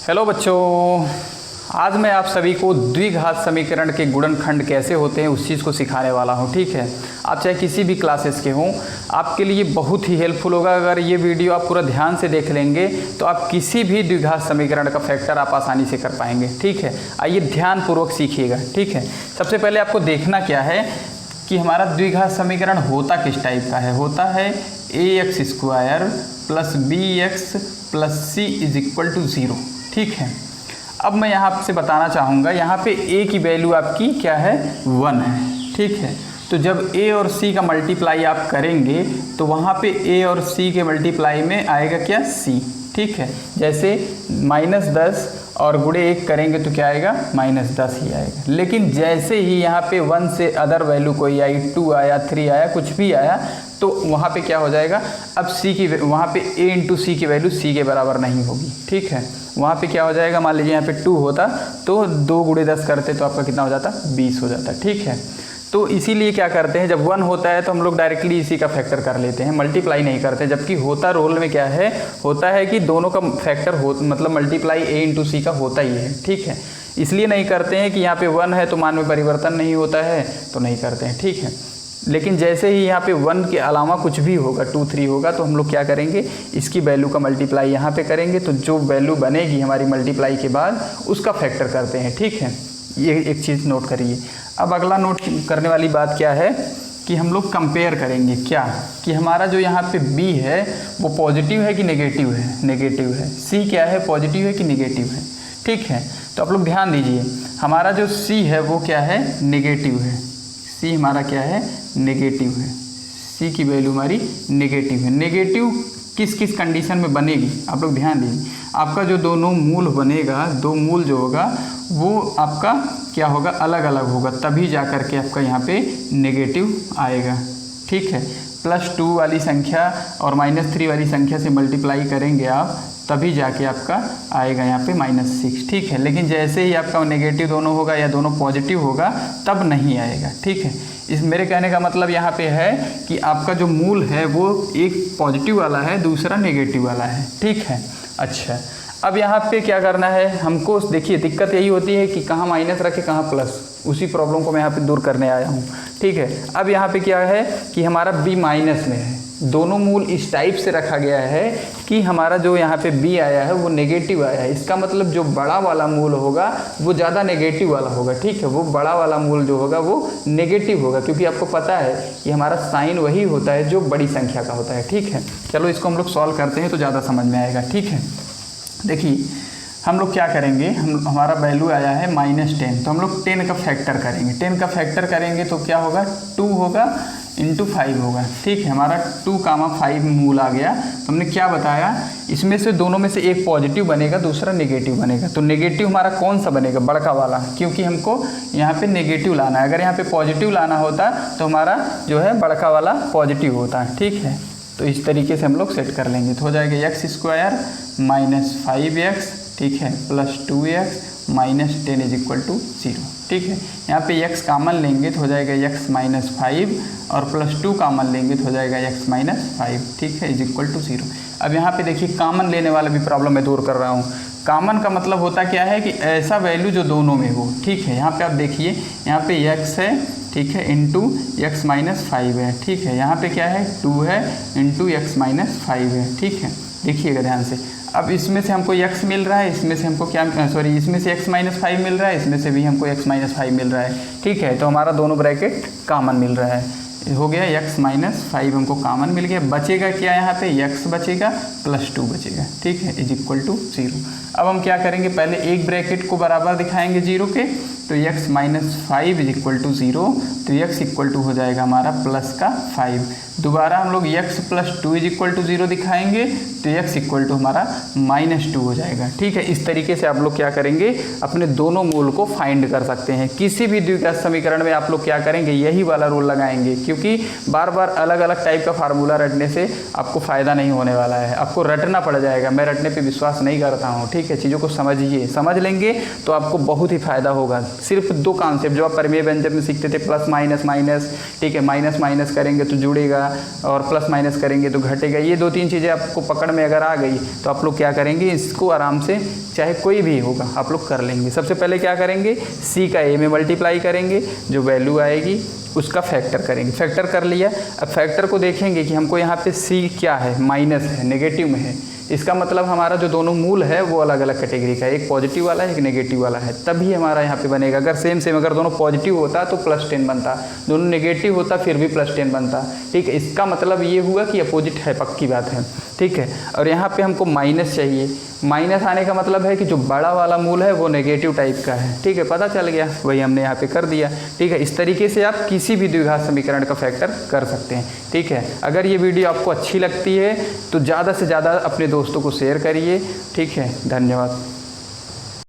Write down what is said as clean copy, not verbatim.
Hello बच्चों, आज मैं आप सभी को द्विघात समीकरण के गुणनखंड कैसे होते हैं उस चीज़ को सिखाने वाला हूं। ठीक है, आप चाहे किसी भी क्लासेस के हों, आपके लिए बहुत ही हेल्पफुल होगा। अगर ये वीडियो आप पूरा ध्यान से देख लेंगे तो आप किसी भी द्विघात समीकरण का फैक्टर आप आसानी से कर पाएंगे। ठीक है, आइए ध्यानपूर्वक सीखिएगा। ठीक है, सबसे पहले आपको देखना क्या है कि हमारा द्विघात समीकरण होता किस टाइप का है। होता है ax² + bx + c = 0। ठीक है, अब मैं यहाँ से बताना चाहूँगा, यहाँ पे a की वैल्यू आपकी क्या है, 1 है। ठीक है, तो जब a और c का मल्टीप्लाई आप करेंगे तो वहाँ पे a और c के मल्टीप्लाई में आएगा क्या, c। ठीक है, जैसे -10 और गुणे 1 करेंगे तो क्या आएगा, -10 ही आएगा। लेकिन जैसे ही यहाँ पे 1 से अदर वैल्यू कोई आई, 2 आया, 3 आया, कुछ भी आया, तो वहाँ पे क्या हो जाएगा, अब c की वहाँ पे a × c की वैल्यू c के बराबर नहीं होगी। ठीक है, वहाँ पे क्या हो जाएगा, मान लीजिए यहाँ पे 2 होता तो 2 × 10 करते तो आपका कितना हो जाता, 20 हो जाता। ठीक है, तो इसीलिए क्या करते हैं, जब 1 होता है तो हम लोग डायरेक्टली इसी का फैक्टर कर लेते हैं, मल्टीप्लाई नहीं करते। जबकि होता रोल में क्या है, होता है कि दोनों का फैक्टर हो, मतलब मल्टीप्लाई a × c का होता ही है। ठीक है, इसलिए नहीं करते हैं कि यहाँ पे 1 है तो मान में परिवर्तन नहीं होता है तो नहीं करते हैं। ठीक है, लेकिन जैसे ही यहाँ पे 1 के अलावा कुछ भी होगा, 2, 3 होगा, तो हम लोग क्या करेंगे, इसकी वैल्यू का मल्टीप्लाई यहाँ पे करेंगे, तो जो वैल्यू बनेगी हमारी मल्टीप्लाई के बाद उसका फैक्टर करते हैं। ठीक है, ये एक चीज़ नोट करिए। अब अगला नोट करने वाली बात क्या है कि हम लोग कंपेयर करेंगे क्या, कि हमारा जो यहाँ पे b है वो पॉजिटिव है कि नेगेटिव है। नेगेटिव है। c क्या है, पॉजिटिव है कि नेगेटिव है। ठीक है, तो आप लोग ध्यान दीजिए, हमारा जो c है वो क्या है, नेगेटिव है। c हमारा क्या है, नेगेटिव है। c की वैल्यू हमारी नेगेटिव है। नेगेटिव किस किस कंडीशन में बनेगी, आप लोग ध्यान दीजिए। आपका जो दोनों मूल बनेगा, दो मूल जो होगा वो आपका क्या होगा, अलग अलग होगा, तभी जा कर के आपका यहाँ पे नेगेटिव आएगा। ठीक है, +2 वाली संख्या और -3 वाली संख्या से मल्टीप्लाई करेंगे आप, तभी जाके आपका आएगा यहाँ पे -6। ठीक है, लेकिन जैसे ही आपका नेगेटिव दोनों होगा या दोनों पॉजिटिव होगा तब नहीं आएगा। ठीक है, इस मेरे कहने का मतलब यहाँ पे है कि आपका जो मूल है वो एक पॉजिटिव वाला है, दूसरा नेगेटिव वाला है। ठीक है, अच्छा, अब यहाँ पे क्या करना है हमको, देखिए दिक्कत यही होती है कि कहाँ माइनस रखे कहाँ प्लस, उसी प्रॉब्लम को मैं यहाँ पे दूर करने आया हूँ। ठीक है, अब यहाँ पे क्या है कि हमारा b माइनस में है, दोनों मूल इस टाइप से रखा गया है कि हमारा जो यहाँ पे b आया है वो नेगेटिव आया है। इसका मतलब जो बड़ा वाला मूल होगा वो ज़्यादा नेगेटिव वाला होगा। ठीक है, वो बड़ा वाला मूल जो होगा वो नेगेटिव होगा, क्योंकि आपको पता है कि हमारा साइन वही होता है जो बड़ी संख्या का होता है। ठीक है, चलो इसको हम लोग सॉल्व करते हैं तो ज़्यादा समझ में आएगा। ठीक है, देखिए हम लोग क्या करेंगे, हमारा वैल्यू आया है -10, तो हम लोग 10 का फैक्टर करेंगे। 10 का फैक्टर करेंगे तो क्या होगा, 2 होगा × 5 होगा। ठीक है, हमारा 2, 5 मूल आ गया। तो हमने क्या बताया, इसमें से दोनों में से एक पॉजिटिव बनेगा, दूसरा नेगेटिव बनेगा। तो नेगेटिव हमारा कौन सा बनेगा, बड़का वाला, क्योंकि हमको यहाँ पे नेगेटिव लाना है। अगर यहाँ पे पॉजिटिव लाना होता तो हमारा जो है बड़का वाला पॉजिटिव होता है। ठीक है, तो इस तरीके से हम लोग सेट कर लेंगे, तो हो जाएगा x² - 5x, ठीक है, +2x - 10 = 0। ठीक है, यहाँ पे x कामन लेंगे तो हो जाएगा x - 5 और +2 कामन लेंगे तो हो जाएगा x - 5। ठीक है, = 0। अब यहाँ पे देखिए कामन लेने वाला भी प्रॉब्लम मैं दूर कर रहा हूँ। कामन का मतलब होता क्या है कि ऐसा वैल्यू जो दोनों में हो। ठीक है, यहाँ पे आप देखिए, यहाँ पे x है, ठीक है, × x - 5 है। ठीक है, यहाँ पे क्या है, 2 है × x - 5 है। ठीक है, देखिएगा ध्यान से। अब इसमें से हमको x मिल रहा है, इसमें से हमको क्या, सॉरी, इसमें से x - 5 मिल रहा है, इसमें से भी हमको x - 5 मिल रहा है। ठीक है, तो हमारा दोनों ब्रैकेट कॉमन मिल रहा है, हो गया x - 5 हमको कॉमन मिल गया। बचेगा क्या, यहाँ पे x बचेगा +2 बचेगा। ठीक है, = 0। अब हम क्या करेंगे, पहले एक ब्रैकेट को बराबर दिखाएंगे 0 के, तो x - 5 = 0, तो x हो जाएगा हमारा +5। दोबारा हम लोग x + 2 = 0 दिखाएंगे तो x हमारा -2 हो जाएगा। ठीक है, इस तरीके से आप लोग क्या करेंगे, अपने दोनों मूल को फाइंड कर सकते हैं। किसी भी द्विघात समीकरण में आप लोग क्या करेंगे, यही वाला रूल लगाएंगे, क्योंकि बार बार अलग अलग टाइप का फार्मूला रटने से आपको फ़ायदा नहीं होने वाला है, आपको रटना पड़ जाएगा। मैं रटने पर विश्वास नहीं करता हूँ। ठीक है, चीज़ों को समझिए, समझ लेंगे तो आपको बहुत ही फ़ायदा होगा। सिर्फ 2 कॉन्सेप्ट जो आप परिमेय व्यंजक में सीखते थे, प्लस माइनस माइनस, ठीक है, माइनस माइनस करेंगे तो जुड़ेगा और प्लस माइनस करेंगे तो घटेगा। ये 2-3 चीज़ें आपको पकड़ में अगर आ गई तो आप लोग क्या करेंगे, इसको आराम से चाहे कोई भी होगा आप लोग कर लेंगे। सबसे पहले क्या करेंगे, सी का ए में मल्टीप्लाई करेंगे, जो वैल्यू आएगी उसका फैक्टर करेंगे। फैक्टर कर लिया, अब फैक्टर को देखेंगे कि हमको यहाँ पे सी क्या है, माइनस है, नेगेटिव में है। इसका मतलब हमारा जो दोनों मूल है वो अलग अलग कैटेगरी का है, एक पॉजिटिव वाला है एक नेगेटिव वाला है, तभी हमारा यहाँ पे बनेगा। अगर सेम अगर दोनों पॉजिटिव होता तो +10 बनता, दोनों नेगेटिव होता फिर भी +10 बनता, ठीक है। इसका मतलब ये हुआ कि अपोजिट है, पक्की बात है, ठीक है। और यहाँ पे हमको माइनस चाहिए, माइनस आने का मतलब है कि जो बड़ा वाला मूल है वो नेगेटिव टाइप का है, ठीक है, पता चल गया, वही हमने यहाँ पे कर दिया, ठीक है। इस तरीके से आप किसी भी द्विघात समीकरण का फैक्टर कर सकते हैं, ठीक है। अगर ये वीडियो आपको अच्छी लगती है तो ज़्यादा से ज़्यादा अपने दोस्तों को शेयर करिए, ठीक है। धन्यवाद।